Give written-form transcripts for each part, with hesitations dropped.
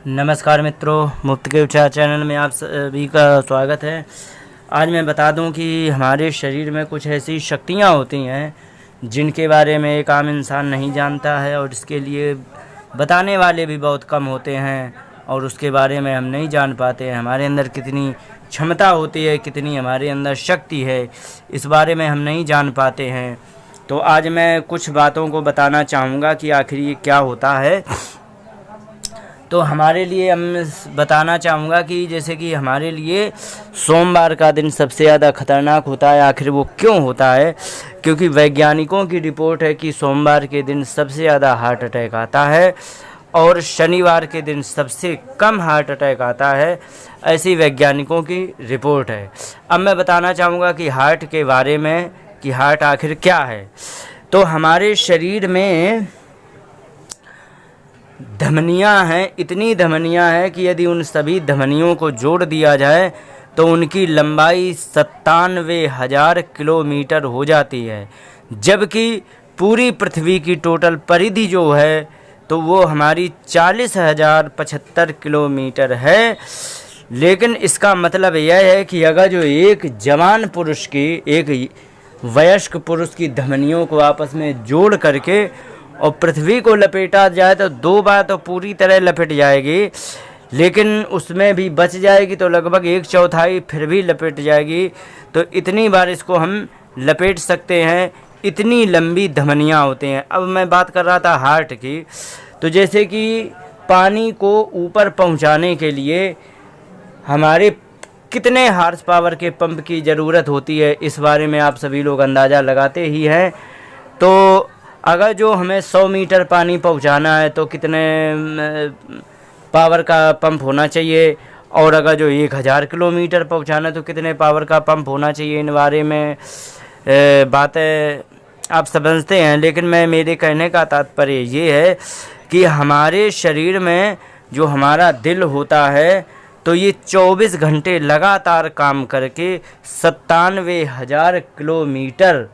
नमस्कार मित्रों, मुफ्त के उपचार चैनल में आप सभी का स्वागत है। आज मैं बता दूं कि हमारे शरीर में कुछ ऐसी शक्तियां होती हैं जिनके बारे में एक आम इंसान नहीं जानता है और इसके लिए बताने वाले भी बहुत कम होते हैं और उसके बारे में हम नहीं जान पाते हैं। हमारे अंदर कितनी क्षमता होती है, कितनी हमारे अंदर शक्ति है, इस बारे में हम नहीं जान पाते हैं। तो आज मैं कुछ बातों को बताना चाहूँगा कि आखिर ये क्या होता है। तो हमारे लिए हम बताना चाहूँगा कि जैसे कि हमारे लिए सोमवार का दिन सबसे ज़्यादा खतरनाक होता है। आखिर वो क्यों होता है? क्योंकि वैज्ञानिकों की रिपोर्ट है कि सोमवार के दिन सबसे ज़्यादा हार्ट अटैक आता है और शनिवार के दिन सबसे कम हार्ट अटैक आता है, ऐसी वैज्ञानिकों की रिपोर्ट है। अब मैं बताना चाहूँगा कि हार्ट के बारे में कि हार्ट आखिर क्या है। तो हमारे शरीर में धमनियां हैं, इतनी धमनियां हैं कि यदि उन सभी धमनियों को जोड़ दिया जाए तो उनकी लंबाई 97,000 किलोमीटर हो जाती है, जबकि पूरी पृथ्वी की टोटल परिधि जो है तो वो हमारी 40,075 किलोमीटर है। लेकिन इसका मतलब यह है कि अगर जो एक जवान पुरुष की, एक वयस्क पुरुष की धमनियों को आपस में जोड़ करके और पृथ्वी को लपेटा जाए तो 2 बार तो पूरी तरह लपेट जाएगी, लेकिन उसमें भी बच जाएगी तो लगभग 1/4 फिर भी लपेट जाएगी। तो इतनी बार इसको हम लपेट सकते हैं, इतनी लंबी धमनियां होती हैं। अब मैं बात कर रहा था हार्ट की। तो जैसे कि पानी को ऊपर पहुंचाने के लिए हमारे कितने हार्स पावर के पंप की ज़रूरत होती है, इस बारे में आप सभी लोग अंदाज़ा लगाते ही हैं। तो अगर जो हमें 100 मीटर पानी पहुंचाना है तो कितने पावर का पंप होना चाहिए, और अगर जो 1000 किलोमीटर पहुंचाना है तो कितने पावर का पंप होना चाहिए। इन बारे में बातें आप समझते हैं, लेकिन मेरे कहने का तात्पर्य ये है कि हमारे शरीर में जो हमारा दिल होता है तो ये 24 घंटे लगातार काम करके 97,000 किलोमीटर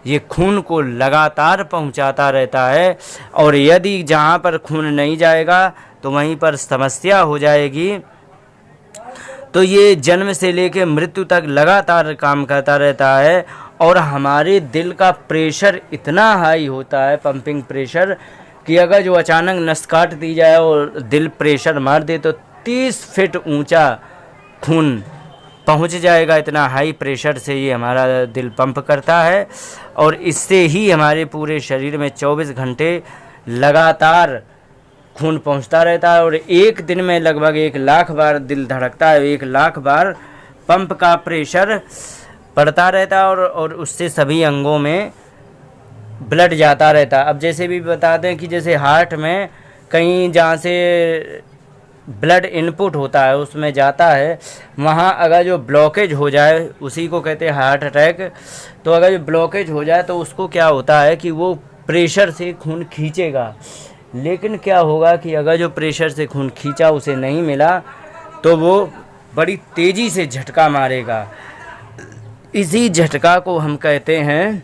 ये खून को लगातार पहुंचाता रहता है। और यदि जहां पर खून नहीं जाएगा तो वहीं पर समस्या हो जाएगी। तो ये जन्म से लेकर मृत्यु तक लगातार काम करता रहता है। और हमारे दिल का प्रेशर इतना हाई होता है, पंपिंग प्रेशर, कि अगर जो अचानक नस काट दी जाए और दिल प्रेशर मार दे तो 30 फीट ऊंचा खून पहुंच जाएगा। इतना हाई प्रेशर से ये हमारा दिल पंप करता है और इससे ही हमारे पूरे शरीर में 24 घंटे लगातार खून पहुंचता रहता है। और एक दिन में लगभग 1 लाख बार दिल धड़कता है, 1 लाख बार पंप का प्रेशर पड़ता रहता है और उससे सभी अंगों में ब्लड जाता रहता है। अब जैसे भी बता दें कि जैसे हार्ट में कहीं जहाँ से ब्लड इनपुट होता है उसमें जाता है, वहाँ अगर जो ब्लॉकेज हो जाए, उसी को कहते हैं हार्ट अटैक। तो अगर जो ब्लॉकेज हो जाए तो उसको क्या होता है कि वो प्रेशर से खून खींचेगा, लेकिन क्या होगा कि अगर जो प्रेशर से खून खींचा उसे नहीं मिला तो वो बड़ी तेज़ी से झटका मारेगा। इसी झटका को हम कहते हैं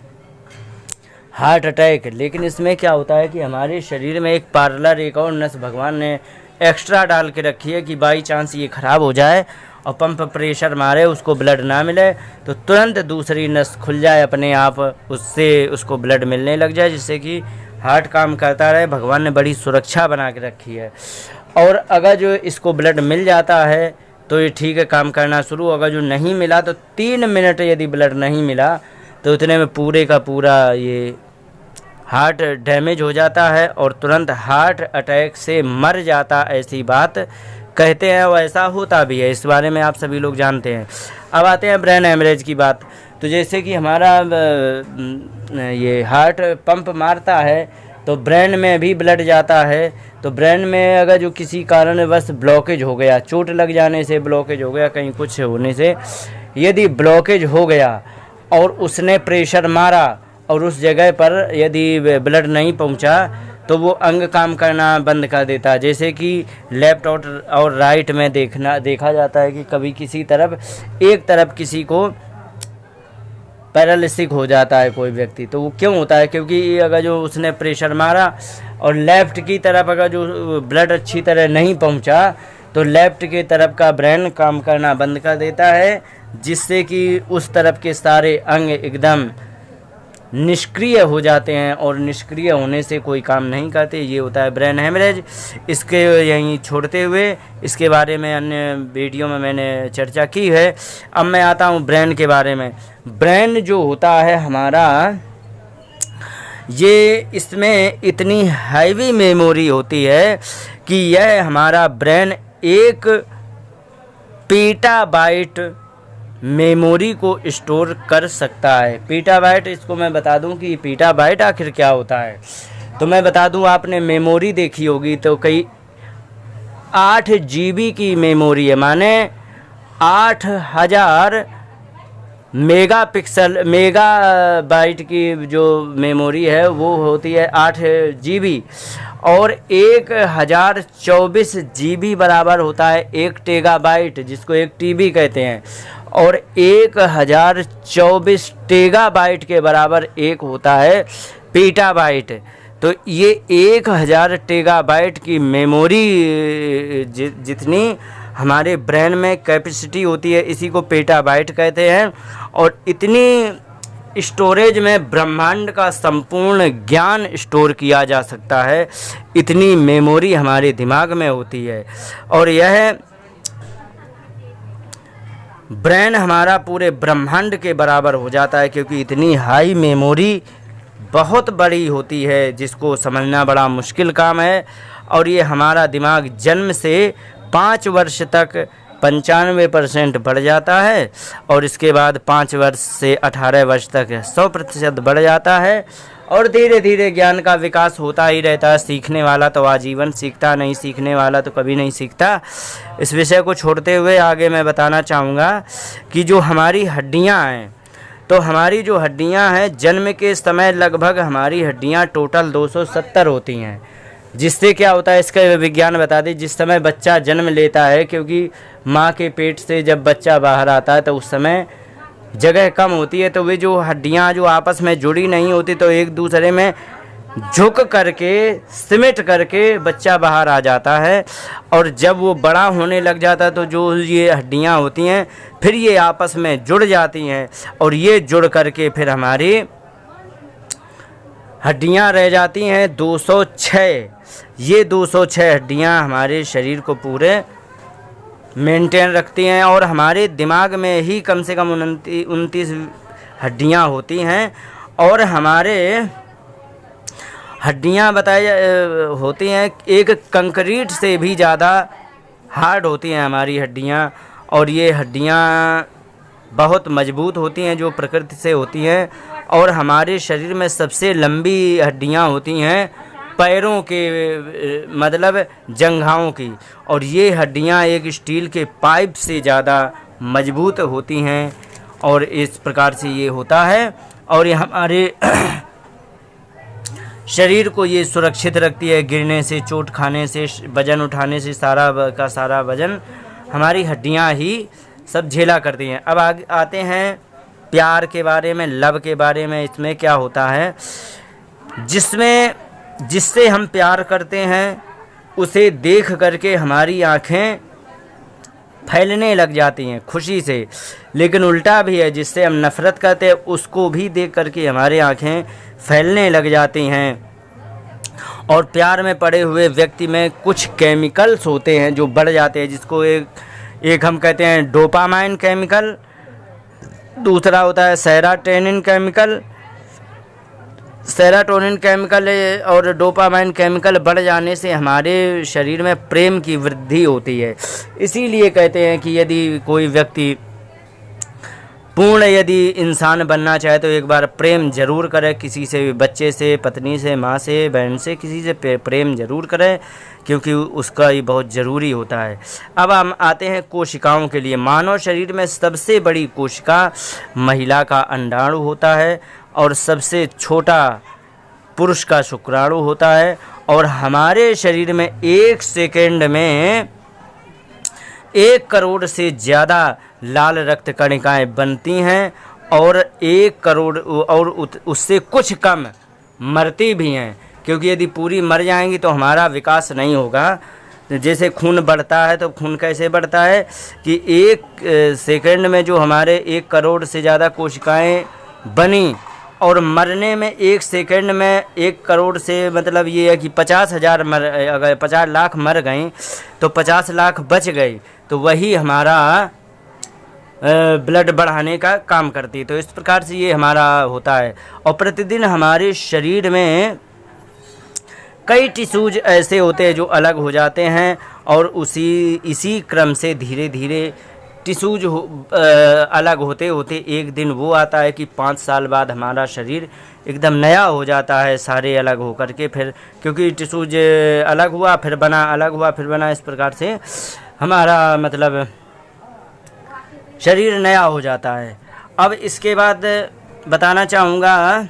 हार्ट अटैक। लेकिन इसमें क्या होता है कि हमारे शरीर में एक पार्लर, एक और नस भगवान ने एक्स्ट्रा डाल के रखी है कि बाई चांस ये ख़राब हो जाए और पंप प्रेशर मारे, उसको ब्लड ना मिले तो तुरंत दूसरी नस खुल जाए अपने आप, उससे उसको ब्लड मिलने लग जाए, जिससे कि हार्ट काम करता रहे। भगवान ने बड़ी सुरक्षा बना के रखी है। और अगर जो इसको ब्लड मिल जाता है तो ये ठीक है, काम करना शुरू। अगर जो नहीं मिला तो 3 मिनट यदि ब्लड नहीं मिला तो इतने में पूरे का पूरा ये हार्ट डैमेज हो जाता है और तुरंत हार्ट अटैक से मर जाता, ऐसी बात कहते हैं। और ऐसा होता भी है, इस बारे में आप सभी लोग जानते हैं। अब आते हैं ब्रेन हेमरेज की बात। तो जैसे कि हमारा ये हार्ट पंप मारता है तो ब्रेन में भी ब्लड जाता है। तो ब्रेन में अगर जो किसी कारणवश ब्लॉकेज हो गया, चोट लग जाने से ब्लॉकेज हो गया, कहीं कुछ होने से यदि ब्लॉकेज हो गया और उसने प्रेशर मारा और उस जगह पर यदि ब्लड नहीं पहुंचा तो वो अंग काम करना बंद कर देता है। जैसे कि लेफ्ट और राइट में देखा जाता है कि कभी किसी तरफ, एक तरफ किसी को पैरालिसिक हो जाता है कोई व्यक्ति। तो वो क्यों होता है? क्योंकि अगर जो उसने प्रेशर मारा और लेफ़्ट की तरफ अगर जो ब्लड अच्छी तरह नहीं पहुंचा तो लेफ़्ट की तरफ का ब्रेन काम करना बंद कर देता है, जिससे कि उस तरफ के सारे अंग एकदम निष्क्रिय हो जाते हैं और निष्क्रिय होने से कोई काम नहीं करते। ये होता है ब्रेन हेमरेज। इसके यहीं छोड़ते हुए इसके बारे में अन्य वीडियो में मैंने चर्चा की है। अब मैं आता हूँ ब्रेन के बारे में। ब्रेन जो होता है हमारा, ये इसमें इतनी हैवी मेमोरी होती है कि यह हमारा ब्रेन 1 पेटाबाइट मेमोरी को स्टोर कर सकता है। पेटाबाइट, इसको मैं बता दूं कि पेटाबाइट आखिर क्या होता है। तो मैं बता दूं, आपने मेमोरी देखी होगी तो कई 8 GB की मेमोरी है, माने 8000 मेगाबाइट की जो मेमोरी है वो होती है 8 GB, और 1024 GB बराबर होता है 1 टेगाबाइट, जिसको 1 TB कहते हैं, और 1024 टेगाबाइट के बराबर एक होता है पेटाबाइट। तो ये 1000 टेगाबाइट की मेमोरी जितनी हमारे ब्रेन में कैपेसिटी होती है, इसी को पेटाबाइट कहते हैं। और इतनी स्टोरेज में ब्रह्मांड का संपूर्ण ज्ञान स्टोर किया जा सकता है, इतनी मेमोरी हमारे दिमाग में होती है। और यह ब्रेन हमारा पूरे ब्रह्मांड के बराबर हो जाता है, क्योंकि इतनी हाई मेमोरी बहुत बड़ी होती है, जिसको समझना बड़ा मुश्किल काम है। और ये हमारा दिमाग जन्म से 5 वर्ष तक 95% बढ़ जाता है, और इसके बाद 5 वर्ष से 18 वर्ष तक 100% बढ़ जाता है। और धीरे धीरे ज्ञान का विकास होता ही रहता है। सीखने वाला तो आजीवन सीखता, नहीं सीखने वाला तो कभी नहीं सीखता। इस विषय को छोड़ते हुए आगे मैं बताना चाहूँगा कि जो हमारी हड्डियाँ हैं, तो हमारी जो हड्डियाँ हैं, जन्म के समय लगभग हमारी हड्डियाँ टोटल 270 होती हैं। जिससे क्या होता है, इसका विज्ञान बता दें। जिस समय बच्चा जन्म लेता है, क्योंकि माँ के पेट से जब बच्चा बाहर आता है तो उस समय जगह कम होती है, तो वे जो हड्डियाँ जो आपस में जुड़ी नहीं होती, तो एक दूसरे में झुक करके सिमट करके बच्चा बाहर आ जाता है। और जब वो बड़ा होने लग जाता है तो जो ये हड्डियाँ होती हैं फिर ये आपस में जुड़ जाती हैं, और ये जुड़ करके फिर हमारी हड्डियाँ रह जाती हैं 206। ये 206 हड्डियाँ हमारे शरीर को पूरे मेंटेन रखती हैं। और हमारे दिमाग में ही कम से कम 29 हड्डियाँ होती हैं, और हमारे हड्डियाँ होती हैं एक कंक्रीट से भी ज़्यादा हार्ड होती हैं हमारी हड्डियाँ। और ये हड्डियाँ बहुत मजबूत होती हैं, जो प्रकृति से होती हैं। और हमारे शरीर में सबसे लंबी हड्डियाँ होती हैं पैरों के, मतलब जंघाओं की, और ये हड्डियाँ एक स्टील के पाइप से ज़्यादा मजबूत होती हैं। और इस प्रकार से ये होता है, और ये हमारे शरीर को ये सुरक्षित रखती है गिरने से, चोट खाने से, वज़न उठाने से। सारा का सारा वज़न हमारी हड्डियाँ ही सब झेला करती हैं। अब आगे आते हैं प्यार के बारे में, लव के बारे में। इसमें क्या होता है, जिससे हम प्यार करते हैं उसे देख करके हमारी आँखें फैलने लग जाती हैं खुशी से। लेकिन उल्टा भी है, जिससे हम नफ़रत करते हैं उसको भी देख करके हमारी आँखें फैलने लग जाती हैं। और प्यार में पड़े हुए व्यक्ति में कुछ केमिकल्स होते हैं जो बढ़ जाते हैं, जिसको एक हम कहते हैं डोपामाइन केमिकल, दूसरा होता है सेरोटोनिन केमिकल। और डोपामाइन केमिकल बढ़ जाने से हमारे शरीर में प्रेम की वृद्धि होती है। इसीलिए कहते हैं कि यदि कोई व्यक्ति पूर्ण यदि इंसान बनना चाहे तो एक बार प्रेम जरूर करे, किसी से भी, बच्चे से, पत्नी से, माँ से, बहन से, किसी से प्रेम जरूर करे, क्योंकि उसका ये बहुत ज़रूरी होता है। अब हम आते हैं कोशिकाओं के लिए। मानव शरीर में सबसे बड़ी कोशिका महिला का अंडाणु होता है, और सबसे छोटा पुरुष का शुक्राणु होता है। और हमारे शरीर में 1 सेकेंड में 1 करोड़ से ज़्यादा लाल रक्त कणिकाएँ बनती हैं, और 1 करोड़ और उससे कुछ कम मरती भी हैं। क्योंकि यदि पूरी मर जाएंगी तो हमारा विकास नहीं होगा। जैसे खून बढ़ता है तो खून कैसे बढ़ता है कि 1 सेकंड में जो हमारे 1 करोड़ से ज़्यादा कोशिकाएं बनी और मरने में 1 सेकंड में 1 करोड़ से मतलब ये है कि 50,000 अगर 50 लाख मर गई तो 50 लाख बच गई, तो वही हमारा ब्लड बढ़ाने का काम करती। तो इस प्रकार से ये हमारा होता है। और प्रतिदिन हमारे शरीर में कई टिश्यूज ऐसे होते हैं जो अलग हो जाते हैं और इसी क्रम से धीरे धीरे टिश्यूज अलग होते होते एक दिन वो आता है कि 5 साल बाद हमारा शरीर एकदम नया हो जाता है, सारे अलग हो करके। फिर क्योंकि टिश्यूज अलग हुआ फिर बना, अलग हुआ फिर बना, इस प्रकार से हमारा मतलब शरीर नया हो जाता है। अब इसके बाद बताना चाहूँगा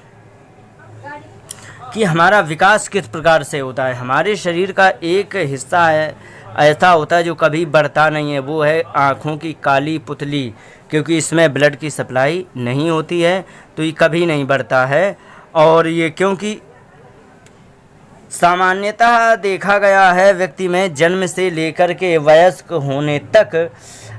कि हमारा विकास किस प्रकार से होता है। हमारे शरीर का एक हिस्सा है ऐसा होता है जो कभी बढ़ता नहीं है, वो है आँखों की काली पुतली। क्योंकि इसमें ब्लड की सप्लाई नहीं होती है तो ये कभी नहीं बढ़ता है। और ये क्योंकि सामान्यतः देखा गया है व्यक्ति में जन्म से लेकर के वयस्क होने तक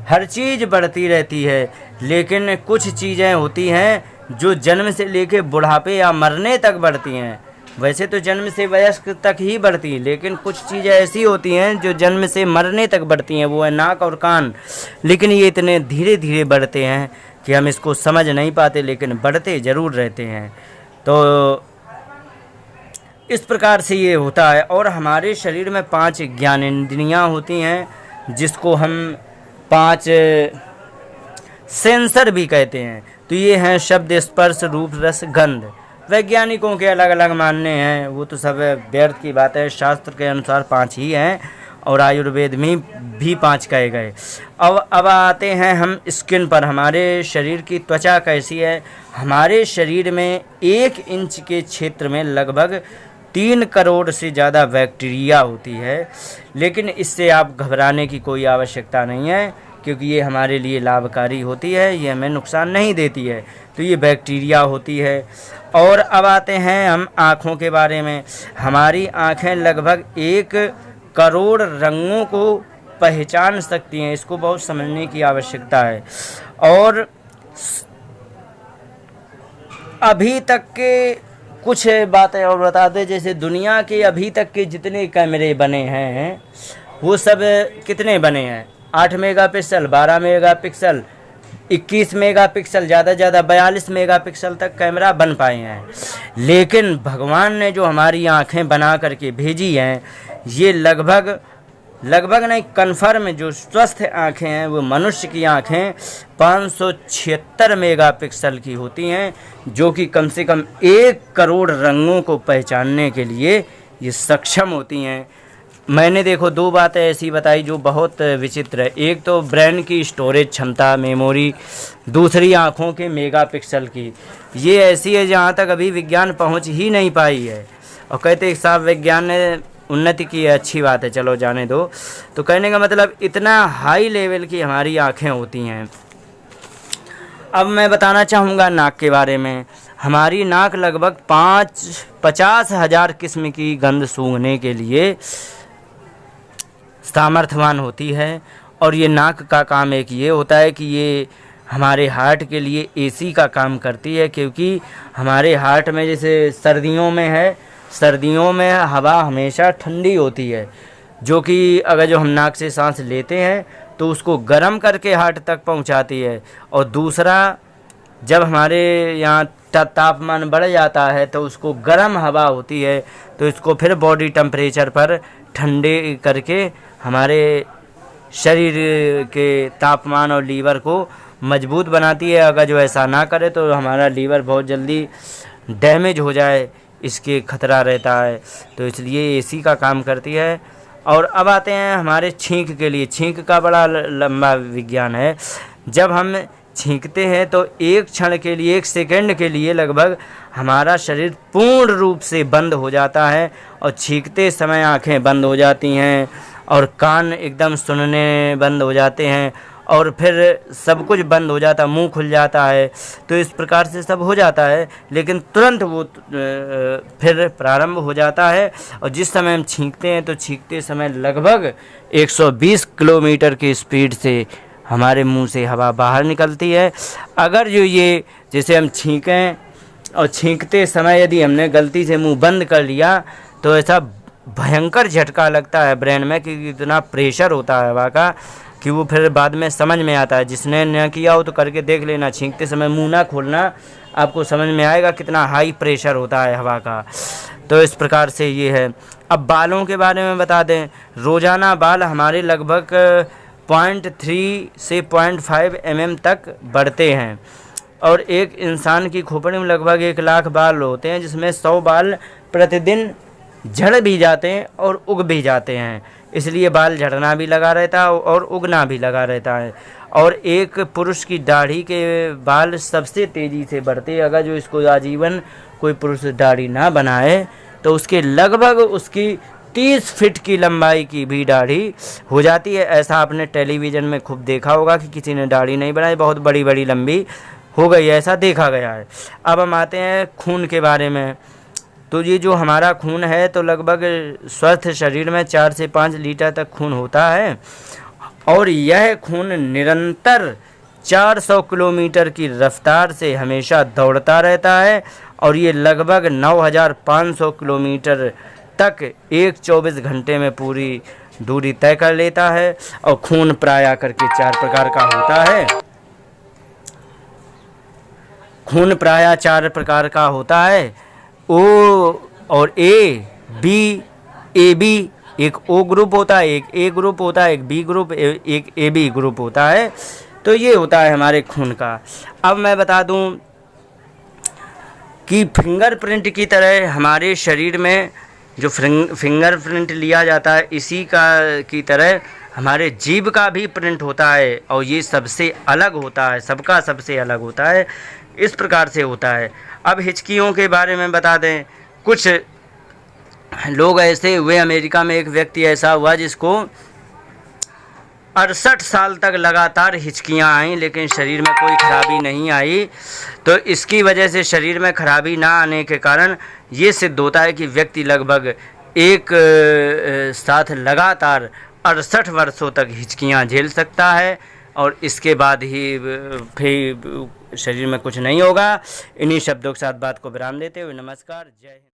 हर चीज़ बढ़ती रहती है, लेकिन कुछ चीज़ें होती हैं जो जन्म से लेकर बुढ़ापे या मरने तक बढ़ती हैं। वैसे तो जन्म से वयस्क तक ही बढ़ती हैं, लेकिन कुछ चीज़ें ऐसी होती हैं जो जन्म से मरने तक बढ़ती हैं, वो है नाक और कान। लेकिन ये इतने धीरे धीरे बढ़ते हैं कि हम इसको समझ नहीं पाते, लेकिन बढ़ते ज़रूर रहते हैं। तो इस प्रकार से ये होता है। और हमारे शरीर में 5 ज्ञानेंद्रियाँ होती हैं जिसको हम 5 सेंसर भी कहते हैं। तो ये हैं शब्द, स्पर्श, रूप, रस, गंध। वैज्ञानिकों के अलग अलग मानने हैं, वो तो सब व्यर्थ की बात है। शास्त्र के अनुसार 5 ही हैं और आयुर्वेद में भी 5 कहे गए। अब आते हैं हम स्किन पर। हमारे शरीर की त्वचा कैसी है। हमारे शरीर में 1 इंच के क्षेत्र में लगभग 3 करोड़ से ज़्यादा बैक्टीरिया होती है, लेकिन इससे आप घबराने की कोई आवश्यकता नहीं है, क्योंकि ये हमारे लिए लाभकारी होती है, ये हमें नुकसान नहीं देती है। तो ये बैक्टीरिया होती है। और अब आते हैं हम आँखों के बारे में। हमारी आँखें लगभग 1 करोड़ रंगों को पहचान सकती हैं, इसको बहुत समझने की आवश्यकता है। और अभी तक के कुछ बातें और बता दें, जैसे दुनिया के अभी तक के जितने कैमरे बने हैं वो सब कितने बने हैं, 8 मेगापिक्सल, 12 मेगापिक्सल, 21 मेगापिक्सल, ज़्यादा ज़्यादा 42 मेगापिक्सल तक कैमरा बन पाए हैं। लेकिन भगवान ने जो हमारी आँखें बना करके भेजी हैं, ये लगभग नहीं, कन्फर्म जो स्वस्थ आँखें हैं वो मनुष्य की आँखें 576 मेगापिक्सल की होती हैं, जो कि कम से कम 1 करोड़ रंगों को पहचानने के लिए ये सक्षम होती हैं। मैंने देखो 2 बातें ऐसी बताई जो बहुत विचित्र है। एक तो ब्रेन की स्टोरेज क्षमता, मेमोरी, दूसरी आँखों के मेगापिक्सल की। ये ऐसी है जहाँ तक अभी विज्ञान पहुँच ही नहीं पाई है। और कहते साहब विज्ञान ने उन्नति की है, अच्छी बात है, चलो जाने दो। तो कहने का मतलब इतना हाई लेवल की हमारी आँखें होती हैं। अब मैं बताना चाहूँगा नाक के बारे में। हमारी नाक लगभग 50,000 किस्म की गंध सूंघने के लिए सामर्थ्यवान होती है। और ये नाक का काम एक ये होता है कि ये हमारे हार्ट के लिए एसी का काम करती है, क्योंकि हमारे हार्ट में जैसे सर्दियों में हवा हमेशा ठंडी होती है, जो कि अगर जो हम नाक से सांस लेते हैं तो उसको गर्म करके हार्ट तक पहुंचाती है। और दूसरा, जब हमारे यहाँ तापमान बढ़ जाता है तो उसको गर्म हवा होती है, तो इसको फिर बॉडी टेम्परेचर पर ठंडे करके हमारे शरीर के तापमान और लीवर को मजबूत बनाती है। अगर जो ऐसा ना करे तो हमारा लीवर बहुत जल्दी डैमेज हो जाए, इसके खतरा रहता है। तो इसलिए एसी का काम करती है। और अब आते हैं हमारे छींक के लिए। छींक का बड़ा लंबा विज्ञान है। जब हम छींकते हैं तो 1 क्षण के लिए, 1 सेकंड के लिए लगभग हमारा शरीर पूर्ण रूप से बंद हो जाता है और छींकते समय आंखें बंद हो जाती हैं और कान एकदम सुनने बंद हो जाते हैं और फिर सब कुछ बंद हो जाता, मुंह खुल जाता है। तो इस प्रकार से सब हो जाता है, लेकिन तुरंत वो फिर प्रारंभ हो जाता है। और जिस समय हम छींकते हैं तो छींकते समय लगभग 120 किलोमीटर की स्पीड से हमारे मुंह से हवा बाहर निकलती है। अगर जो ये जैसे हम छींकें और छींकते समय यदि हमने गलती से मुंह बंद कर लिया तो ऐसा भयंकर झटका लगता है ब्रेन में कि इतना प्रेशर होता है हवा का कि वो फिर बाद में समझ में आता है। जिसने न किया हो तो करके देख लेना, छींकते समय मुंह ना खोलना, आपको समझ में आएगा कितना हाई प्रेशर होता है हवा का। तो इस प्रकार से ये है। अब बालों के बारे में बता दें, रोज़ाना बाल हमारे लगभग 0.3 से 0.5 mm तक बढ़ते हैं और एक इंसान की खोपड़ी में लगभग 1 लाख बाल होते हैं, जिसमें 100 बाल प्रतिदिन झड़ भी जाते हैं और उग भी जाते हैं। इसलिए बाल झड़ना भी लगा रहता है और उगना भी लगा रहता है। और एक पुरुष की दाढ़ी के बाल सबसे तेज़ी से बढ़ते हैं। अगर जो इसको आजीवन कोई पुरुष दाढ़ी ना बनाए तो उसके लगभग उसकी 30 फीट की लंबाई की भी दाढ़ी हो जाती है। ऐसा आपने टेलीविज़न में खूब देखा होगा कि किसी ने दाढ़ी नहीं बनाई, बहुत बड़ी बड़ी लंबी हो गई, ऐसा देखा गया है। अब हम आते हैं खून के बारे में। तो ये जो हमारा खून है तो लगभग स्वस्थ शरीर में 4 से 5 लीटर तक खून होता है और यह खून निरंतर 400 किलोमीटर की रफ्तार से हमेशा दौड़ता रहता है और ये लगभग 9500 किलोमीटर तक 24 घंटे में पूरी दूरी तय कर लेता है। और खून प्रायः करके 4 प्रकार का होता है। खून प्रायः 4 प्रकार का होता है, ओ और ए बी, ए बी, एक ओ ग्रुप होता है, एक ए ग्रुप होता है, एक बी ग्रुप, एक ए बी ग्रुप होता है। तो ये होता है हमारे खून का। अब मैं बता दूं कि फिंगरप्रिंट की तरह हमारे शरीर में जो फिंगरप्रिंट लिया जाता है, इसी का की तरह हमारे जीभ का भी प्रिंट होता है और ये सबसे अलग होता है, सबका सबसे अलग होता है। इस प्रकार से होता है। अब हिचकियों के बारे में बता दें। कुछ लोग ऐसे हुए, अमेरिका में एक व्यक्ति ऐसा हुआ जिसको 68 साल तक लगातार हिचकियाँ आईं लेकिन शरीर में कोई खराबी नहीं आई। तो इसकी वजह से शरीर में खराबी ना आने के कारण ये सिद्ध होता है कि व्यक्ति लगभग एक साथ लगातार 68 वर्षों तक हिचकियाँ झेल सकता है और इसके बाद ही फिर शरीर में कुछ नहीं होगा। इन्हीं शब्दों के साथ बात को विराम देते हुए नमस्कार, जय हिंद।